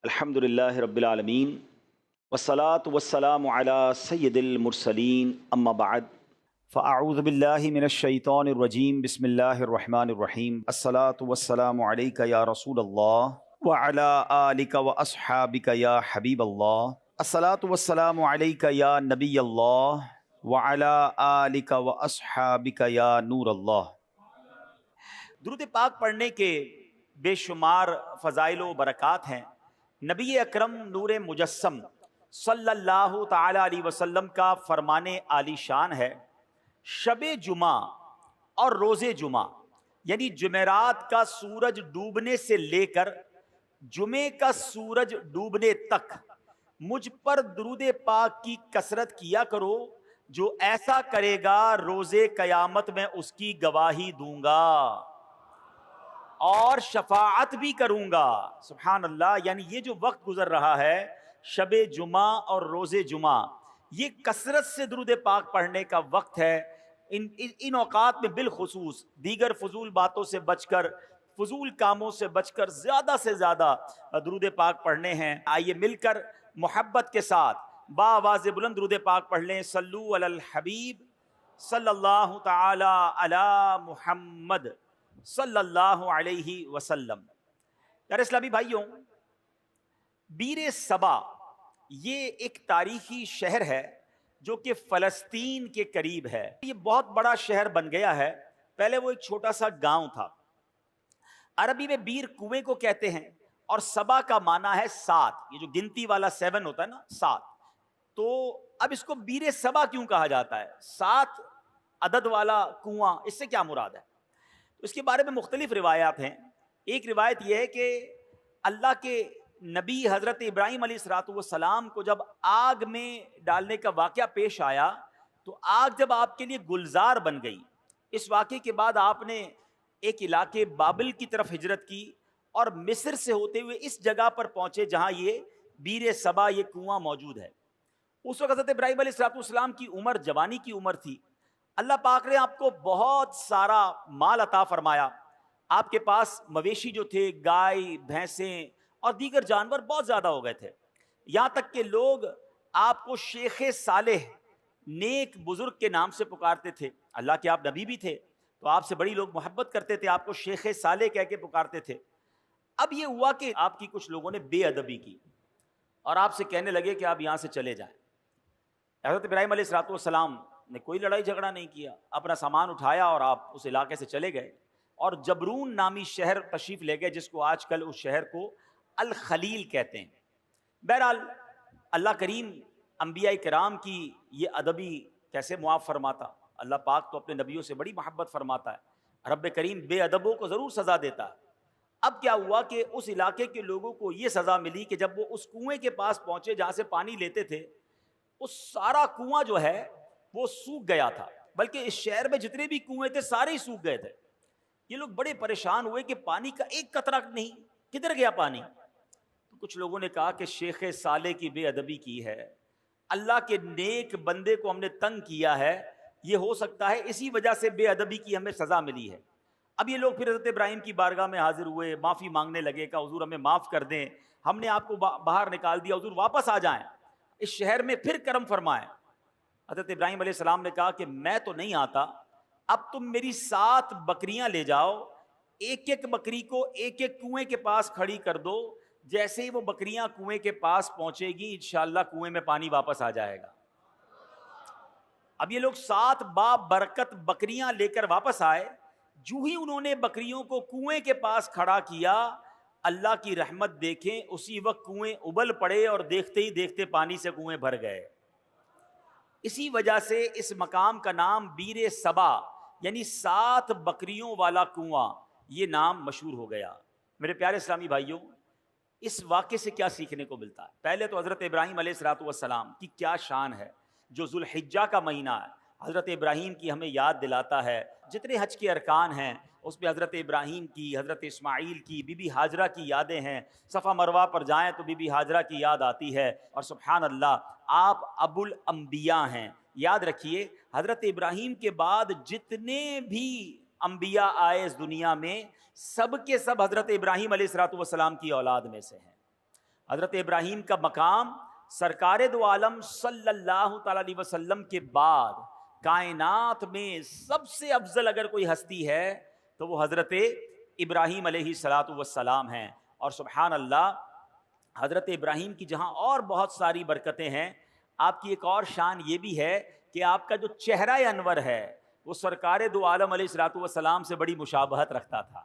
الحمدللہ رب العالمین والصلاة والسلام علی سید المرسلین اما بعد فاعوذ باللہ من الشیطان الرجیم بسم اللہ الرحمن الرحیم الصلاة والسلام علیک یا رسول اللہ وعلی آلک واصحابک یا حبیب اللہ الصلاة والسلام علیک یا نبی اللہ وعلی آلک واصحابک یا نور اللہ۔ درود پاک پڑھنے کے بے شمار فضائل و برکات ہیں۔ نبی اکرم نور مجسم صلی اللہ تعالی علیہ وسلم کا فرمان عالی شان ہے، شب جمعہ اور روز جمعہ یعنی جمعرات کا سورج ڈوبنے سے لے کر جمعے کا سورج ڈوبنے تک مجھ پر درود پاک کی کثرت کیا کرو، جو ایسا کرے گا روز قیامت میں اس کی گواہی دوں گا اور شفاعت بھی کروں گا۔ سبحان اللہ، یعنی یہ جو وقت گزر رہا ہے شب جمعہ اور روز جمعہ، یہ کثرت سے درود پاک پڑھنے کا وقت ہے۔ ان اوقات میں بالخصوص دیگر فضول باتوں سے بچ کر، فضول کاموں سے بچ کر زیادہ سے زیادہ درود پاک پڑھنے ہیں۔ آئیے مل کر محبت کے ساتھ بآواز بلند درود پاک پڑھ لیں۔ صلو علی الحبیب صلی اللہ تعالی علی محمد صلی اللہ علیہ وسلم۔ پیارے اسلامی بھائیوں، بیر صبا یہ ایک تاریخی شہر ہے جو کہ فلسطین کے قریب ہے۔ یہ بہت بڑا شہر بن گیا ہے، پہلے وہ ایک چھوٹا سا گاؤں تھا۔ عربی میں بیر کنویں کو کہتے ہیں، اور صبا کا معنی ہے 7، یہ جو گنتی والا 7 ہوتا ہے نا، 7۔ تو اب اس کو بیر صبا کیوں کہا جاتا ہے؟ 7 عدد والا کنواں، اس سے کیا مراد ہے؟ اس کے بارے میں مختلف روایات ہیں۔ ایک روایت یہ ہے کہ اللہ کے نبی حضرت ابراہیم علیہ السلام کو جب آگ میں ڈالنے کا واقعہ پیش آیا تو آگ جب آپ کے لیے گلزار بن گئی، اس واقعے کے بعد آپ نے ایک علاقے بابل کی طرف ہجرت کی اور مصر سے ہوتے ہوئے اس جگہ پر پہنچے جہاں یہ بیر صبا، یہ کنواں موجود ہے۔ اس وقت حضرت ابراہیم علیہ السلام کی عمر جوانی کی عمر تھی۔ اللہ پاک نے آپ کو بہت سارا مال عطا فرمایا۔ آپ کے پاس مویشی جو تھے، گائے، بھینسیں اور دیگر جانور بہت زیادہ ہو گئے تھے، یہاں تک کہ لوگ آپ کو شیخ صالح، نیک بزرگ کے نام سے پکارتے تھے۔ اللہ کے آپ نبی بھی تھے تو آپ سے بڑی لوگ محبت کرتے تھے، آپ کو شیخ صالح کہہ کے پکارتے تھے۔ اب یہ ہوا کہ آپ کی کچھ لوگوں نے بے ادبی کی اور آپ سے کہنے لگے کہ آپ یہاں سے چلے جائیں۔ حضرت ابراہیم علیہ السلام نے کوئی لڑائی جھگڑا نہیں کیا، اپنا سامان اٹھایا اور آپ اس علاقے سے چلے گئے اور جبرون نامی شہر تشریف لے گئے، جس کو آج کل اس شہر کو الخلیل کہتے ہیں۔ بہرحال اللہ کریم انبیاء کرام کی یہ ادبی کیسے معاف فرماتا؟ اللہ پاک تو اپنے نبیوں سے بڑی محبت فرماتا ہے، رب کریم بے ادبوں کو ضرور سزا دیتا ہے۔ اب کیا ہوا کہ اس علاقے کے لوگوں کو یہ سزا ملی کہ جب وہ اس کنویں کے پاس پہنچے جہاں سے پانی لیتے تھے، اس سارا کنواں جو ہے وہ سوکھ گیا تھا، بلکہ اس شہر میں جتنے بھی کنویں تھے سارے ہی سوکھ گئے تھے۔ یہ لوگ بڑے پریشان ہوئے کہ پانی کا ایک قطرہ نہیں، کدھر گیا پانی؟ تو کچھ لوگوں نے کہا کہ شیخ صالح کی بے ادبی کی ہے، اللہ کے نیک بندے کو ہم نے تنگ کیا ہے، یہ ہو سکتا ہے اسی وجہ سے بے ادبی کی ہمیں سزا ملی ہے۔ اب یہ لوگ پھر حضرت ابراہیم کی بارگاہ میں حاضر ہوئے، معافی مانگنے لگے کہ حضور ہمیں معاف کر دیں، ہم نے آپ کو باہر نکال دیا، حضور واپس آ جائیں، اس شہر میں پھر کرم فرمائیں۔ حضرت ابراہیم علیہ السلام نے کہا کہ میں تو نہیں آتا، اب تم میری 7 بکریاں لے جاؤ، ایک ایک بکری کو ایک ایک کنویں کے پاس کھڑی کر دو، جیسے ہی وہ بکریاں کنویں کے پاس پہنچے گی انشاءاللہ کنویں میں پانی واپس آ جائے گا۔ اب یہ لوگ 7 بابرکت بکریاں لے کر واپس آئے، جو ہی انہوں نے بکریوں کو کنویں کے پاس کھڑا کیا، اللہ کی رحمت دیکھیں، اسی وقت کنویں ابل پڑے اور دیکھتے ہی دیکھتے پانی سے کنویں بھر گئے۔ اسی وجہ سے اس مقام کا نام بیر صبا یعنی 7 بکریوں والا کنواں، یہ نام مشہور ہو گیا۔ میرے پیارے اسلامی بھائیوں، اس واقعے سے کیا سیکھنے کو ملتا ہے؟ پہلے تو حضرت ابراہیم علیہ السلام کی کیا شان ہے، جو ذوالحجہ کا مہینہ ہے، حضرت ابراہیم کی ہمیں یاد دلاتا ہے۔ جتنے حج کے ارکان ہیں اس میں حضرت ابراہیم کی، حضرت اسماعیل کی، بی بی ہاجرہ کی یادیں ہیں۔ صفا مروہ پر جائیں تو بی بی ہاجرہ کی یاد آتی ہے، اور سبحان اللہ آپ ابو الانبیاء ہیں۔ یاد رکھیے حضرت ابراہیم کے بعد جتنے بھی انبیاء آئے اس دنیا میں، سب کے سب حضرت ابراہیم علیہ السلام کی اولاد میں سے ہیں۔ حضرت ابراہیم کا مقام سرکار دو عالم صلی اللہ تعالی علیہ وسلم کے بعد کائنات میں سب سے افضل اگر کوئی ہستی ہے تو وہ حضرت ابراہیم علیہ الصلاۃ والسلام ہیں. اور سبحان اللہ حضرت ابراہیم کی جہاں اور بہت ساری برکتیں ہیں، آپ کی ایک اور شان یہ بھی ہے کہ آپ کا جو چہرہ انور ہے وہ سرکار دو عالم علیہ الصلاۃ والسلام سے بڑی مشابہت رکھتا تھا.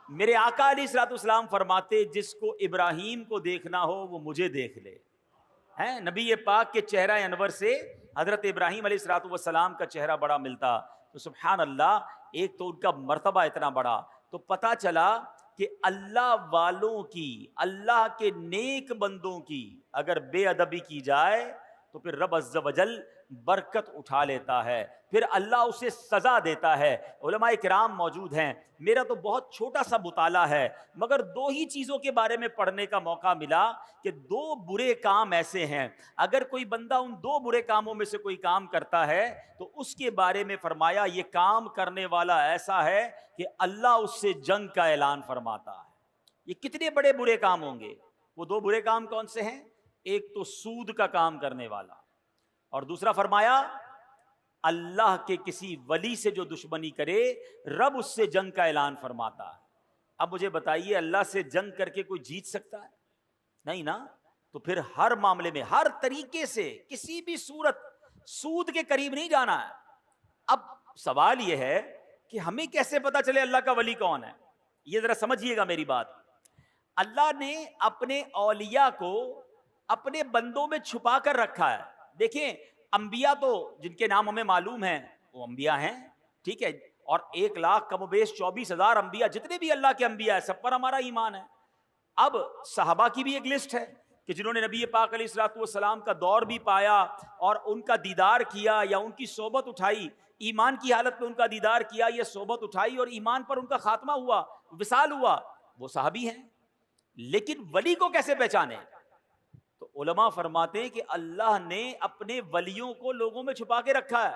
میرے آقا علیہ الصلاۃ والسلام فرماتے جس کو ابراہیم کو دیکھنا ہو وہ مجھے دیکھ لے. ہیں نبی پاک کے چہرہ انور سے حضرت ابراہیم علیہ الصلاۃ والسلام کا چہرہ بڑا ملتا. تو سبحان اللہ، ایک تو ان کا مرتبہ اتنا بڑا. تو پتہ چلا کہ اللہ والوں کی، اللہ کے نیک بندوں کی اگر بے ادبی کی جائے تو پھر رب عز و جل برکت اٹھا لیتا ہے، پھر اللہ اسے سزا دیتا ہے. علماء کرام موجود ہیں، میرا تو بہت چھوٹا سا مطالعہ ہے مگر دو ہی چیزوں کے بارے میں پڑھنے کا موقع ملا کہ دو برے کام ایسے ہیں اگر کوئی بندہ ان دو برے کاموں میں سے کوئی کام کرتا ہے تو اس کے بارے میں فرمایا یہ کام کرنے والا ایسا ہے کہ اللہ اس سے جنگ کا اعلان فرماتا ہے. یہ کتنے بڑے برے کام ہوں گے؟ وہ دو برے کام کون سے ہیں؟ ایک تو سود کا کام کرنے والا، اور دوسرا فرمایا اللہ کے کسی ولی سے جو دشمنی کرے رب اس سے جنگ کا اعلان فرماتا ہے. اب مجھے بتائیے اللہ سے جنگ کر کے کوئی جیت سکتا ہے؟ نہیں نا. تو پھر ہر معاملے میں ہر طریقے سے کسی بھی صورت سود کے قریب نہیں جانا ہے. اب سوال یہ ہے کہ ہمیں کیسے پتا چلے اللہ کا ولی کون ہے؟ یہ ذرا سمجھیے گا میری بات. اللہ نے اپنے اولیاء کو اپنے بندوں میں چھپا کر رکھا ہے. دیکھیں انبیاء تو جن کے نام ہمیں معلوم ہیں وہ انبیاء ہیں، ٹھیک ہے، اور 1,00,000 کم و بیش 24,000 انبیاء جتنے بھی اللہ کے انبیاء ہیں سب پر ہمارا ایمان ہے. اب صحابہ کی بھی ایک لسٹ ہے کہ جنہوں نے نبی پاک علیہ الصلوۃ والسلام کا دور بھی پایا اور ان کا دیدار کیا یا ان کی صحبت اٹھائی، ایمان کی حالت میں ان کا دیدار کیا یا صحبت اٹھائی اور ایمان پر ان کا خاتمہ ہوا، وصال ہوا، وہ صحابی ہیں. لیکن ولی کو کیسے پہچانے؟ تو علماء فرماتے ہیں کہ اللہ نے اپنے ولیوں کو لوگوں میں چھپا کے رکھا ہے.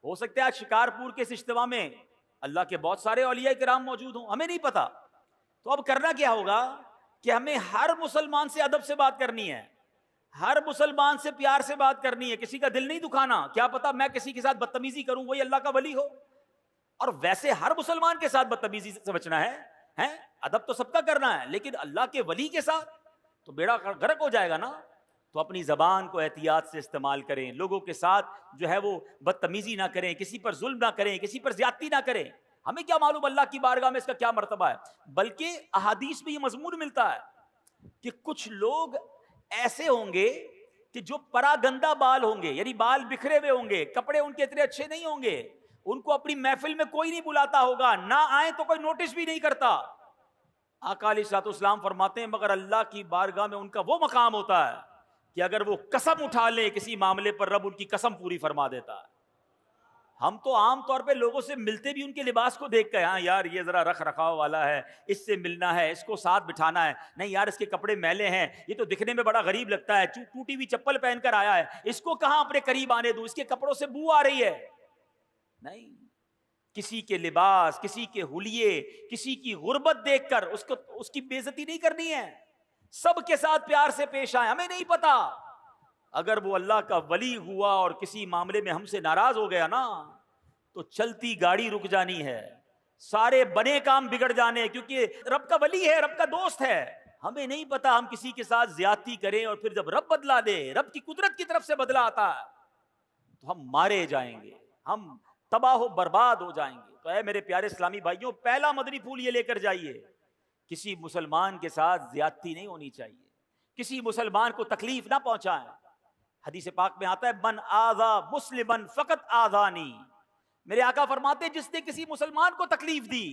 ہو سکتا ہے آج شکارپور کے اس اجتماع میں اللہ کے بہت سارے اولیاء کرام موجود ہوں، ہمیں نہیں پتا. تو اب کرنا کیا ہوگا کہ ہمیں ہر مسلمان سے ادب سے بات کرنی ہے، ہر مسلمان سے پیار سے بات کرنی ہے، کسی کا دل نہیں دکھانا. کیا پتا میں کسی کے ساتھ بدتمیزی کروں وہی اللہ کا ولی ہو. اور ویسے ہر مسلمان کے ساتھ بدتمیزی سے بچنا ہے، ادب تو سب کا کرنا ہے، لیکن اللہ کے ولی کے ساتھ تو بیڑا غرق ہو جائے گا نا. تو اپنی زبان کو احتیاط سے استعمال کریں، لوگوں کے ساتھ جو ہے وہ بدتمیزی نہ کریں، کسی پر ظلم نہ کریں، کسی پر زیادتی نہ کریں. ہمیں کیا معلوم اللہ کی بارگاہ میں اس کا کیا مرتبہ ہے. بلکہ احادیث میں یہ مضمون ملتا ہے کہ کچھ لوگ ایسے ہوں گے کہ جو پراگندہ بال ہوں گے، یعنی بال بکھرے ہوئے ہوں گے، کپڑے ان کے اتنے اچھے نہیں ہوں گے، ان کو اپنی محفل میں کوئی نہیں بلاتا ہوگا، نہ آئیں تو کوئی نوٹس بھی نہیں کرتا. آقا علیہ الصلوۃ والسلام فرماتے ہیں مگر اللہ کی بارگاہ میں ان کا وہ مقام ہوتا ہے کہ اگر وہ قسم اٹھا لیں کسی معاملے پر رب ان کی قسم پوری فرما دیتا ہے. ہم تو عام طور پہ لوگوں سے ملتے بھی ان کے لباس کو دیکھ کر، ہاں یار یہ ذرا رکھ رکھاؤ والا ہے، اس سے ملنا ہے، اس کو ساتھ بٹھانا ہے، نہیں یار اس کے کپڑے میلے ہیں، یہ تو دکھنے میں بڑا غریب لگتا ہے، ٹوٹی ہوئی چپل پہن کر آیا ہے، اس کو کہاں اپنے قریب آنے دوں، اس کے کپڑوں سے بو آ رہی ہے. نہیں، کسی کے لباس، کسی کے حلیے، کسی کی غربت دیکھ کر اس کی بے عزتی نہیں کرنی ہے. سب کے ساتھ پیار سے پیش آئیں. ہمیں نہیں پتا اگر وہ اللہ کا ولی ہوا اور کسی معاملے میں ہم سے ناراض ہو گیا نا تو چلتی گاڑی رک جانی ہے، سارے بنے کام بگڑ جانے، کیونکہ رب کا ولی ہے، رب کا دوست ہے. ہمیں نہیں پتا ہم کسی کے ساتھ زیادتی کریں اور پھر جب رب بدلا دے، رب کی قدرت کی طرف سے بدلا آتا ہے تو ہم مارے جائیں گے، ہم تباہ و برباد ہو جائیں گے. تو اے میرے پیارے اسلامی بھائیوں، پہلا مدنی پھول یہ لے کر جائیے، کسی مسلمان کے ساتھ زیادتی نہیں ہونی چاہیے، کسی مسلمان کو تکلیف نہ پہنچائیں. حدیث پاک میں آتا ہے من آذا مسلما فقط آذانی. میرے آقا فرماتے جس نے کسی مسلمان کو تکلیف دی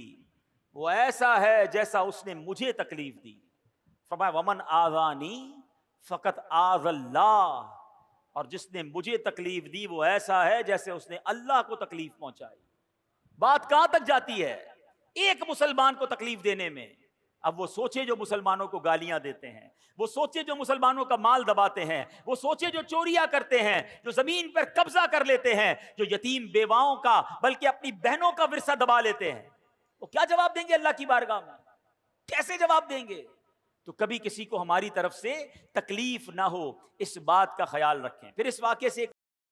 وہ ایسا ہے جیسا اس نے مجھے تکلیف دی. فرمایا ومن آذانی فقط آذ اللہ، اور جس نے مجھے تکلیف دی وہ ایسا ہے جیسے اس نے اللہ کو تکلیف پہنچائی. بات کہاں تک جاتی ہے ایک مسلمان کو تکلیف دینے میں. اب وہ سوچے جو مسلمانوں کو گالیاں دیتے ہیں، وہ سوچے جو مسلمانوں کا مال دباتے ہیں، وہ سوچے جو چوریاں کرتے ہیں، جو زمین پر قبضہ کر لیتے ہیں، جو یتیم بیواؤں کا بلکہ اپنی بہنوں کا ورثہ دبا لیتے ہیں، وہ کیا جواب دیں گے اللہ کی بارگاہ میں؟ کیسے جواب دیں گے؟ تو کبھی کسی کو ہماری طرف سے تکلیف نہ ہو، اس بات کا خیال رکھیں۔ پھر اس واقعے سے